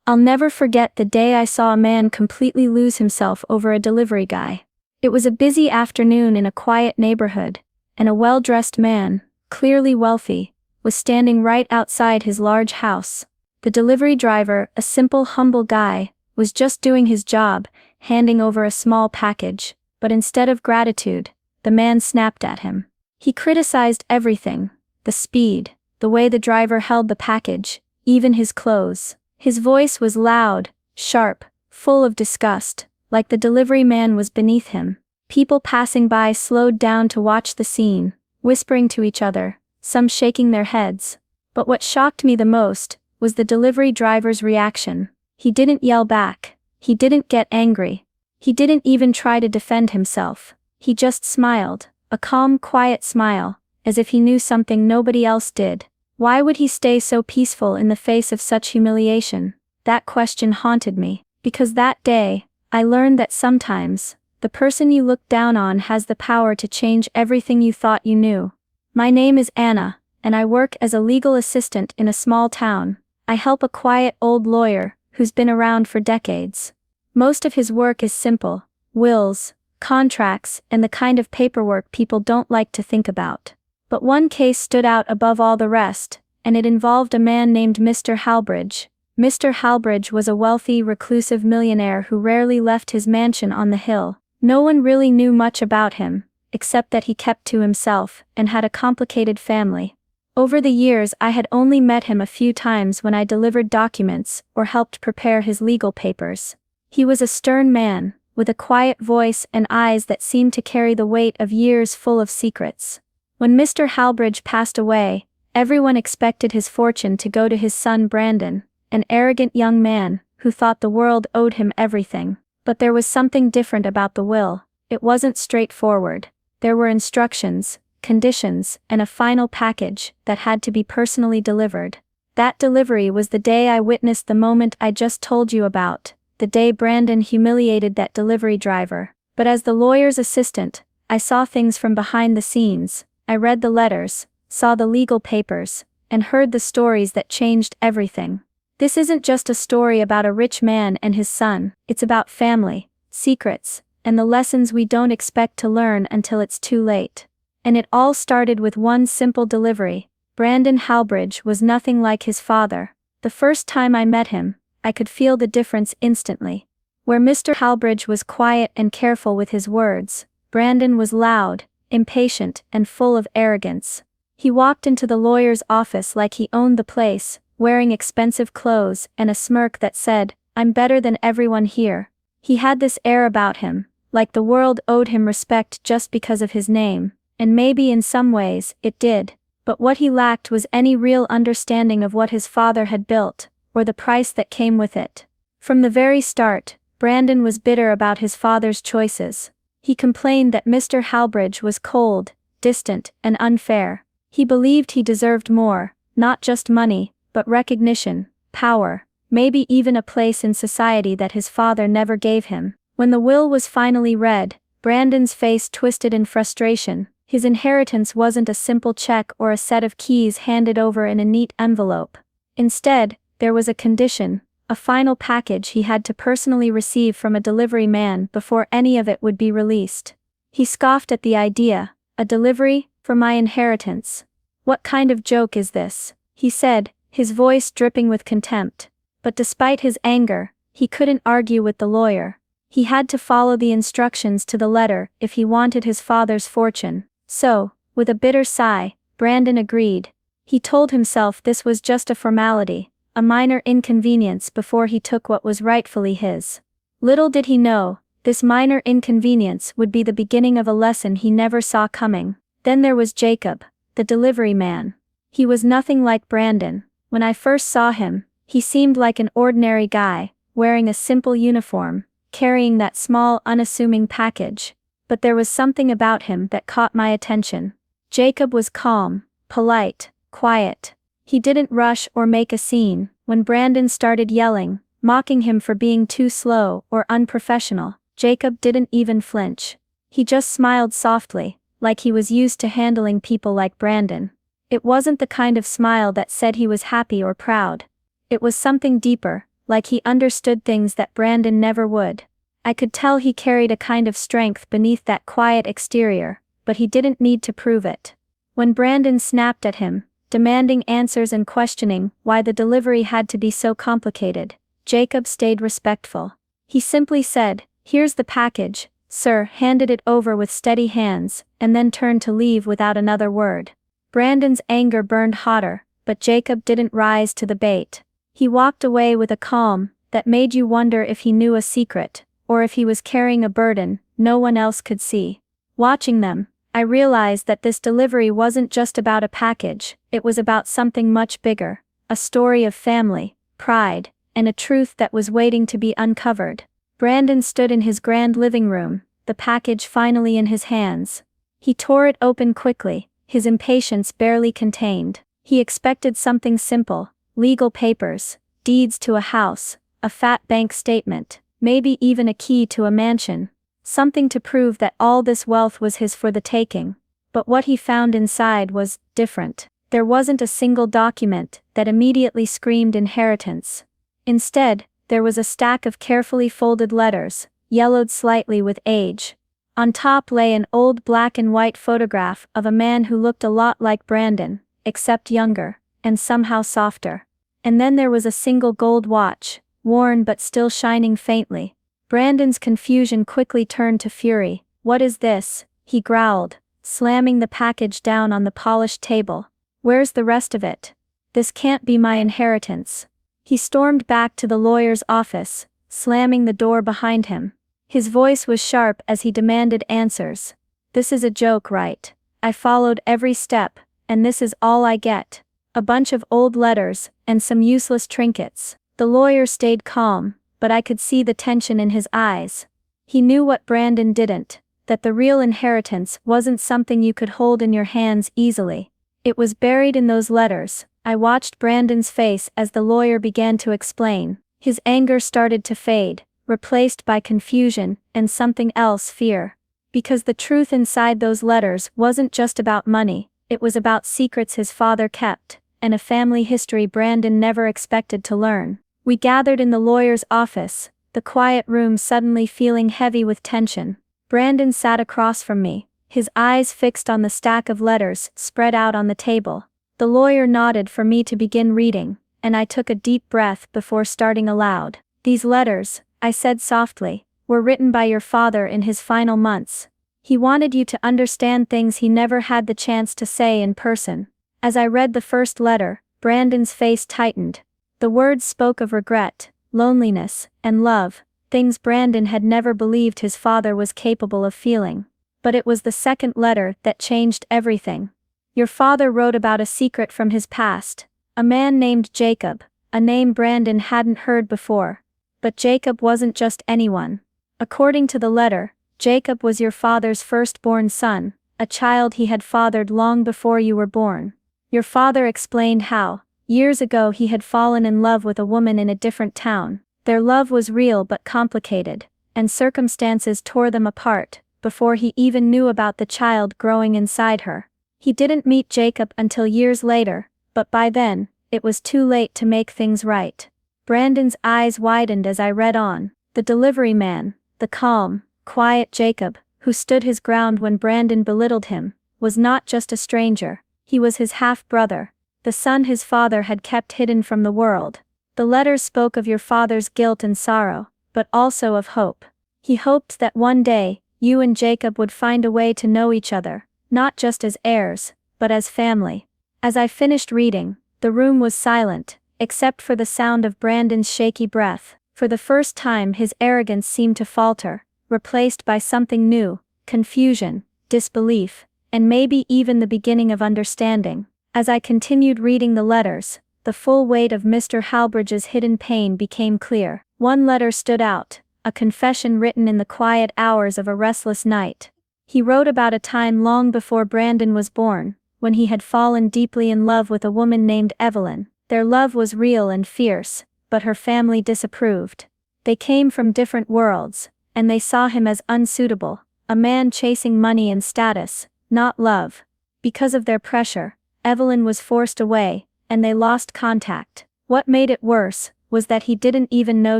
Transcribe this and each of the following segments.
I'll never forget the day I saw a man completely lose himself over a delivery guy. It was a busy afternoon in a quiet neighborhood, and a well-dressed man, clearly wealthy, was standing right outside his large house. The delivery driver, a simple, humble guy, was just doing his job, handing over a small package, but instead of gratitude, the man snapped at him. He criticized everything: the speed, the way the driver held the package, even his clothes. His voice was loud, sharp, full of disgust, like the delivery man was beneath him. People passing by slowed down to watch the scene, whispering to each other, some shaking their heads. But what shocked me the most was the delivery driver's reaction. He didn't yell back. He didn't get angry. He didn't even try to defend himself. He just smiled, a calm, quiet smile, as if he knew something nobody else did. Why would he stay so peaceful in the face of such humiliation? That question haunted me, because that day, I learned that sometimes, the person you look down on has the power to change everything you thought you knew. My name is Anna, and I work as a legal assistant in a small town. I help a quiet old lawyer, who's been around for decades. Most of his work is simple: wills, contracts, and the kind of paperwork people don't like to think about. But one case stood out above all the rest, and it involved a man named Mr. Halbridge. Mr. Halbridge was a wealthy, reclusive millionaire who rarely left his mansion on the hill. No one really knew much about him, except that he kept to himself and had a complicated family. Over the years I had only met him a few times when I delivered documents or helped prepare his legal papers. He was a stern man, with a quiet voice and eyes that seemed to carry the weight of years full of secrets. When Mr. Halbridge passed away, everyone expected his fortune to go to his son Brandon, an arrogant young man who thought the world owed him everything. But there was something different about the will. It wasn't straightforward. There were instructions, conditions, and a final package that had to be personally delivered. That delivery was the day I witnessed the moment I just told you about, the day Brandon humiliated that delivery driver. But as the lawyer's assistant, I saw things from behind the scenes. I read the letters, saw the legal papers, and heard the stories that changed everything. This isn't just a story about a rich man and his son. It's about family, secrets, and the lessons we don't expect to learn until it's too late. And it all started with one simple delivery. Brandon Halbridge was nothing like his father. The first time I met him, I could feel the difference instantly. Where Mr. Halbridge was quiet and careful with his words, Brandon was loud, impatient, and full of arrogance. He walked into the lawyer's office like he owned the place, wearing expensive clothes and a smirk that said, "I'm better than everyone here." He had this air about him, like the world owed him respect just because of his name, and maybe in some ways, it did. But what he lacked was any real understanding of what his father had built, or the price that came with it. From the very start, Brandon was bitter about his father's choices. He complained that Mr. Halbridge was cold, distant, and unfair. He believed he deserved more, not just money, but recognition, power, maybe even a place in society that his father never gave him. When the will was finally read, Brandon's face twisted in frustration. His inheritance wasn't a simple check or a set of keys handed over in a neat envelope. Instead, there was a condition, a final package he had to personally receive from a delivery man before any of it would be released. He scoffed at the idea. "A delivery, for my inheritance? What kind of joke is this?" he said, his voice dripping with contempt. But despite his anger, he couldn't argue with the lawyer. He had to follow the instructions to the letter if he wanted his father's fortune. So, with a bitter sigh, Brandon agreed. He told himself this was just a formality, a minor inconvenience before he took what was rightfully his. Little did he know, this minor inconvenience would be the beginning of a lesson he never saw coming. Then there was Jacob, the delivery man. He was nothing like Brandon. When I first saw him, he seemed like an ordinary guy, wearing a simple uniform, carrying that small, unassuming package. But there was something about him that caught my attention. Jacob was calm, polite, quiet. He didn't rush or make a scene. When Brandon started yelling, mocking him for being too slow or unprofessional, Jacob didn't even flinch. He just smiled softly, like he was used to handling people like Brandon. It wasn't the kind of smile that said he was happy or proud. It was something deeper, like he understood things that Brandon never would. I could tell he carried a kind of strength beneath that quiet exterior, but he didn't need to prove it. When Brandon snapped at him, demanding answers and questioning why the delivery had to be so complicated, Jacob stayed respectful. He simply said, "Here's the package, sir," handed it over with steady hands, and then turned to leave without another word. Brandon's anger burned hotter, but Jacob didn't rise to the bait. He walked away with a calm that made you wonder if he knew a secret, or if he was carrying a burden no one else could see. Watching them, I realized that this delivery wasn't just about a package, it was about something much bigger, a story of family, pride, and a truth that was waiting to be uncovered. Brandon stood in his grand living room, the package finally in his hands. He tore it open quickly, his impatience barely contained. He expected something simple: legal papers, deeds to a house, a fat bank statement, maybe even a key to a mansion. Something to prove that all this wealth was his for the taking. But what he found inside was different. There wasn't a single document that immediately screamed inheritance. Instead, there was a stack of carefully folded letters, yellowed slightly with age. On top lay an old black and white photograph of a man who looked a lot like Brandon, except younger, and somehow softer. And then there was a single gold watch, worn but still shining faintly. Brandon's confusion quickly turned to fury. "What is this?" he growled, slamming the package down on the polished table. "Where's the rest of it? This can't be my inheritance." He stormed back to the lawyer's office, slamming the door behind him. His voice was sharp as he demanded answers. "This is a joke, right? I followed every step, and this is all I get. A bunch of old letters, and some useless trinkets." The lawyer stayed calm, but I could see the tension in his eyes. He knew what Brandon didn't, that the real inheritance wasn't something you could hold in your hands easily. It was buried in those letters. I watched Brandon's face as the lawyer began to explain. His anger started to fade, replaced by confusion and something else: fear. Because the truth inside those letters wasn't just about money, it was about secrets his father kept, and a family history Brandon never expected to learn. We gathered in the lawyer's office, the quiet room suddenly feeling heavy with tension. Brandon sat across from me, his eyes fixed on the stack of letters spread out on the table. The lawyer nodded for me to begin reading, and I took a deep breath before starting aloud. "These letters," I said softly, "were written by your father in his final months. He wanted you to understand things he never had the chance to say in person." As I read the first letter, Brandon's face tightened. The words spoke of regret, loneliness, and love, things Brandon had never believed his father was capable of feeling. But it was the second letter that changed everything. "Your father wrote about a secret from his past, a man named Jacob," a name Brandon hadn't heard before. But Jacob wasn't just anyone. According to the letter, Jacob was your father's firstborn son, a child he had fathered long before you were born. Your father explained how, years ago, he had fallen in love with a woman in a different town. Their love was real but complicated, and circumstances tore them apart, before he even knew about the child growing inside her. He didn't meet Jacob until years later, but by then, it was too late to make things right. Brandon's eyes widened as I read on. The delivery man, the calm, quiet Jacob, who stood his ground when Brandon belittled him, was not just a stranger, he was his half-brother, the son his father had kept hidden from the world. The letters spoke of your father's guilt and sorrow, but also of hope. He hoped that one day, you and Jacob would find a way to know each other, not just as heirs, but as family. As I finished reading, the room was silent, except for the sound of Brandon's shaky breath. For the first time his arrogance seemed to falter, replaced by something new: confusion, disbelief, and maybe even the beginning of understanding. As I continued reading the letters, the full weight of Mr. Halbridge's hidden pain became clear. One letter stood out, a confession written in the quiet hours of a restless night. He wrote about a time long before Brandon was born, when he had fallen deeply in love with a woman named Evelyn. Their love was real and fierce, but her family disapproved. They came from different worlds, and they saw him as unsuitable, a man chasing money and status, not love. Because of their pressure, Evelyn was forced away, and they lost contact. What made it worse was that he didn't even know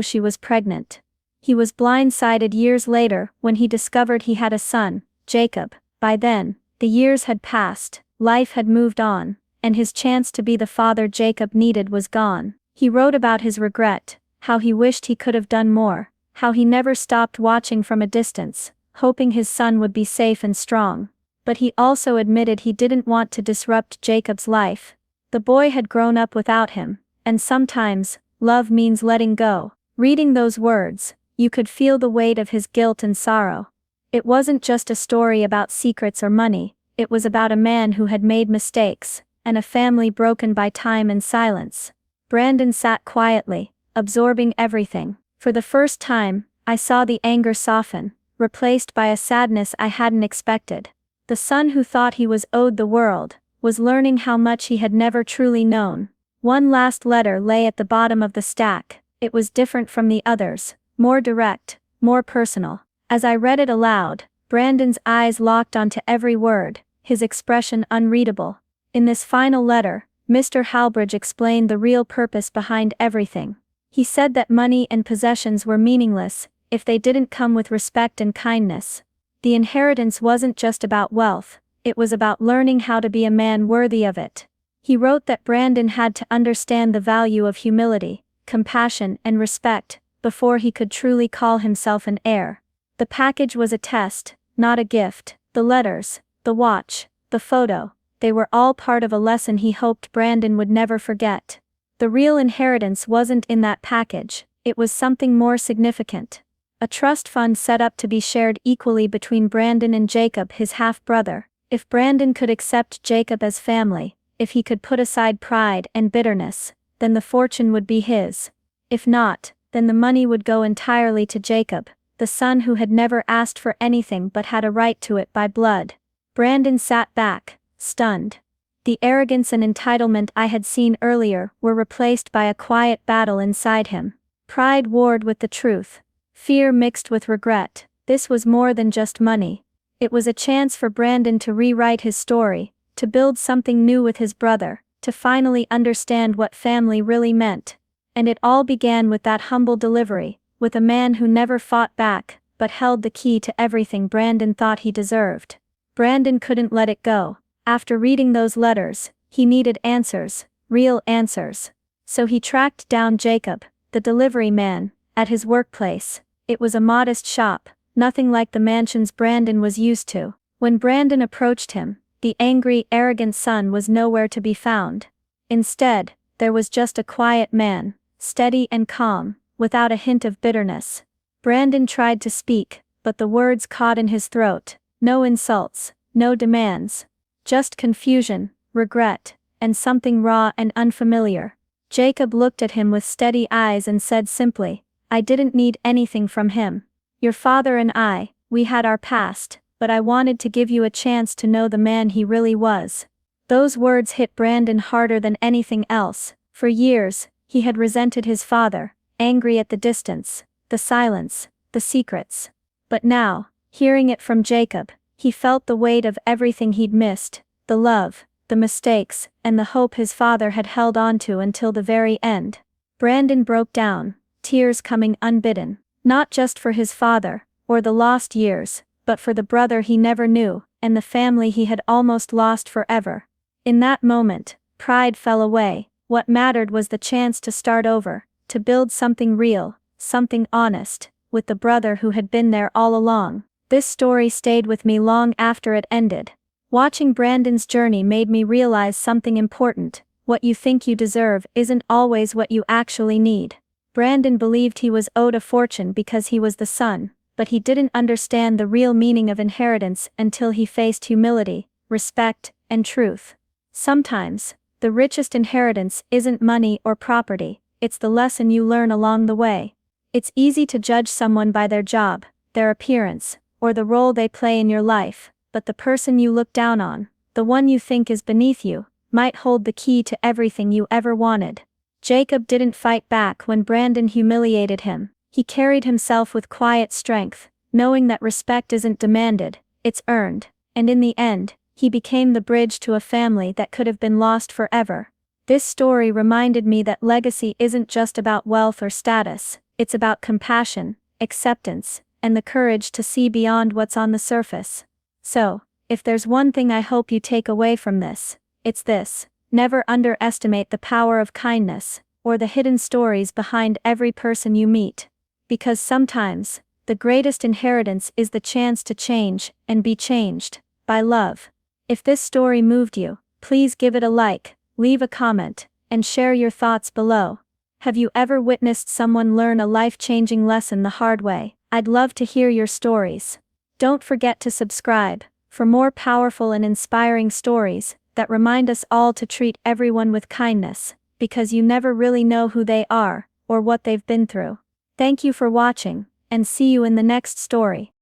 she was pregnant. He was blindsided years later when he discovered he had a son, Jacob. By then, the years had passed, life had moved on, and his chance to be the father Jacob needed was gone. He wrote about his regret, how he wished he could have done more, how he never stopped watching from a distance, hoping his son would be safe and strong. But he also admitted he didn't want to disrupt Jacob's life. The boy had grown up without him, and sometimes, love means letting go. Reading those words, you could feel the weight of his guilt and sorrow. It wasn't just a story about secrets or money, it was about a man who had made mistakes, and a family broken by time and silence. Brandon sat quietly, absorbing everything. For the first time, I saw the anger soften, replaced by a sadness I hadn't expected. The son who thought he was owed the world, was learning how much he had never truly known. One last letter lay at the bottom of the stack. It was different from the others, more direct, more personal. As I read it aloud, Brandon's eyes locked onto every word, his expression unreadable. In this final letter, Mr. Halbridge explained the real purpose behind everything. He said that money and possessions were meaningless if they didn't come with respect and kindness. The inheritance wasn't just about wealth, it was about learning how to be a man worthy of it. He wrote that Brandon had to understand the value of humility, compassion, and respect before he could truly call himself an heir. The package was a test, not a gift. The letters, the watch, the photo, they were all part of a lesson he hoped Brandon would never forget. The real inheritance wasn't in that package, it was something more significant. A trust fund set up to be shared equally between Brandon and Jacob, his half-brother. If Brandon could accept Jacob as family, if he could put aside pride and bitterness, then the fortune would be his. If not, then the money would go entirely to Jacob, the son who had never asked for anything but had a right to it by blood. Brandon sat back, stunned. The arrogance and entitlement I had seen earlier were replaced by a quiet battle inside him. Pride warred with the truth. Fear mixed with regret. This was more than just money. It was a chance for Brandon to rewrite his story, to build something new with his brother, to finally understand what family really meant. And it all began with that humble delivery, with a man who never fought back, but held the key to everything Brandon thought he deserved. Brandon couldn't let it go. After reading those letters, he needed answers, real answers. So he tracked down Jacob, the delivery man, at his workplace. It was a modest shop, nothing like the mansions Brandon was used to. When Brandon approached him, the angry, arrogant son was nowhere to be found. Instead, there was just a quiet man, steady and calm, without a hint of bitterness. Brandon tried to speak, but the words caught in his throat. No insults, no demands. Just confusion, regret, and something raw and unfamiliar. Jacob looked at him with steady eyes and said simply, "I didn't need anything from him. Your father and I, we had our past, but I wanted to give you a chance to know the man he really was." Those words hit Brandon harder than anything else. For years, he had resented his father, angry at the distance, the silence, the secrets. But now, hearing it from Jacob, he felt the weight of everything he'd missed, the love, the mistakes, and the hope his father had held onto until the very end. Brandon broke down, tears coming unbidden, not just for his father, or the lost years, but for the brother he never knew, and the family he had almost lost forever. In that moment, pride fell away. What mattered was the chance to start over, to build something real, something honest, with the brother who had been there all along. This story stayed with me long after it ended. Watching Brandon's journey made me realize something important. What you think you deserve isn't always what you actually need. Brandon believed he was owed a fortune because he was the son, but he didn't understand the real meaning of inheritance until he faced humility, respect, and truth. Sometimes, the richest inheritance isn't money or property, it's the lesson you learn along the way. It's easy to judge someone by their job, their appearance, or the role they play in your life, but the person you look down on, the one you think is beneath you, might hold the key to everything you ever wanted. Jacob didn't fight back when Brandon humiliated him. He carried himself with quiet strength, knowing that respect isn't demanded, it's earned, and in the end, he became the bridge to a family that could have been lost forever. This story reminded me that legacy isn't just about wealth or status, it's about compassion, acceptance, and the courage to see beyond what's on the surface. So, if there's one thing I hope you take away from this, it's this: never underestimate the power of kindness, or the hidden stories behind every person you meet. Because sometimes, the greatest inheritance is the chance to change and be changed by love. If this story moved you, please give it a like, leave a comment, and share your thoughts below. Have you ever witnessed someone learn a life-changing lesson the hard way? I'd love to hear your stories. Don't forget to subscribe for more powerful and inspiring stories that remind us all to treat everyone with kindness, because you never really know who they are or what they've been through. Thank you for watching, and see you in the next story.